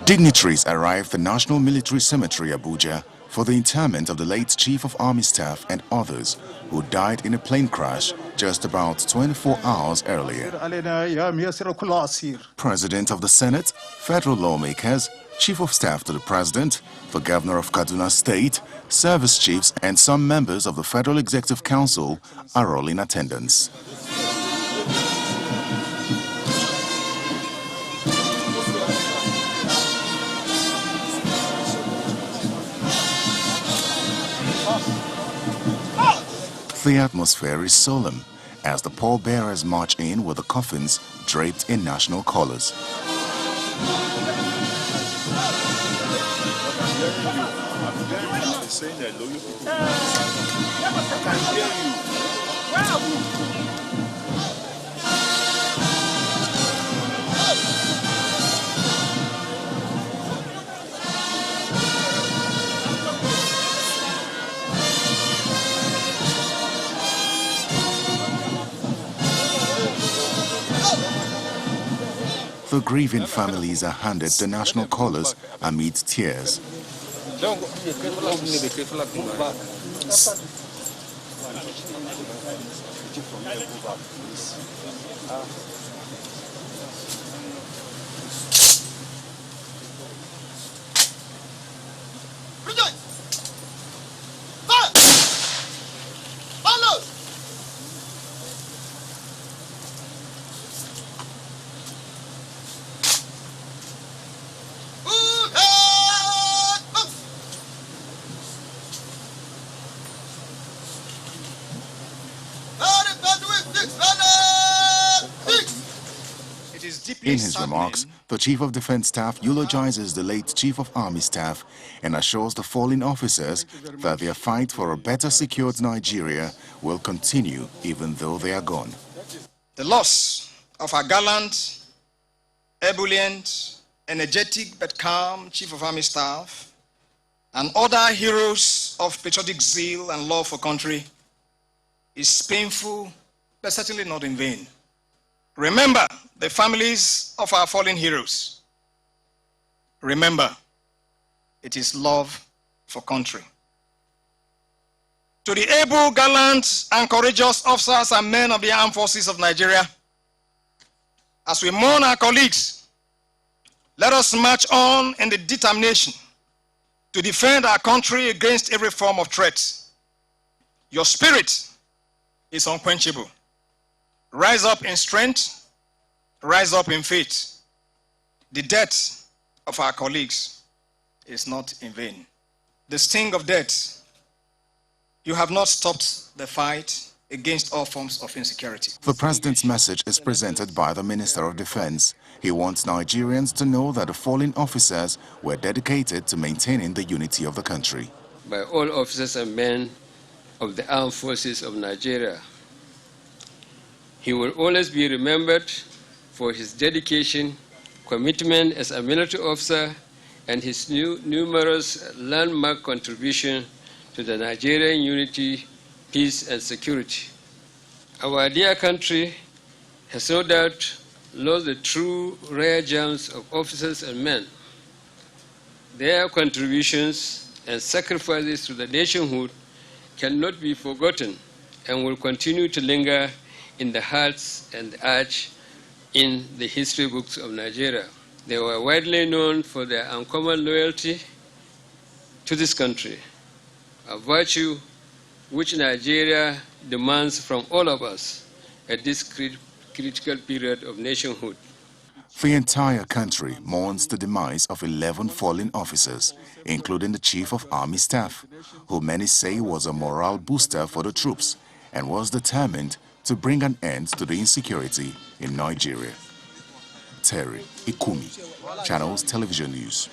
Dignitaries arrived at the National Military Cemetery, Abuja, for the interment of the late Chief of Army Staff and others who died in a plane crash just about 24 hours earlier. President of the Senate, federal lawmakers, Chief of Staff to the President, the Governor of Kaduna State, service chiefs and some members of the Federal Executive Council are all in attendance. The atmosphere is solemn as the pallbearers march in with the coffins draped in national colors. The grieving families are handed the national colors amid tears. In his remarks, the Chief of Defense Staff eulogizes the late Chief of Army Staff and assures the fallen officers that their fight for a better secured Nigeria will continue even though they are gone. The loss of our gallant, ebullient, energetic but calm Chief of Army Staff and other heroes of patriotic zeal and love for country is painful but certainly not in vain. Remember the families of our fallen heroes. Remember, it is love for country. To the able, gallant, and courageous officers and men of the armed forces of Nigeria, as we mourn our colleagues, let us march on in the determination to defend our country against every form of threat. Your spirit is unquenchable. Rise up in strength, rise up in faith. The death of our colleagues is not in vain. The sting of death, you have not stopped the fight against all forms of insecurity. The President's message is presented by the Minister of Defense. He wants Nigerians to know that the fallen officers were dedicated to maintaining the unity of the country. By all officers and men of the armed forces of Nigeria, he will always be remembered for his dedication, commitment as a military officer, and his numerous landmark contribution to the Nigerian unity, peace, and security. Our dear country has no doubt lost the true rare gems of officers and men. Their contributions and sacrifices to the nationhood cannot be forgotten and will continue to linger in the hearts and arch in the history books of Nigeria. They were widely known for their uncommon loyalty to this country, a virtue which Nigeria demands from all of us at this critical period of nationhood. The entire country mourns the demise of 11 fallen officers, including the Chief of Army Staff, who many say was a morale booster for the troops and was determined to bring an end to the insecurity in Nigeria. Terry Ikumi, Channels Television News.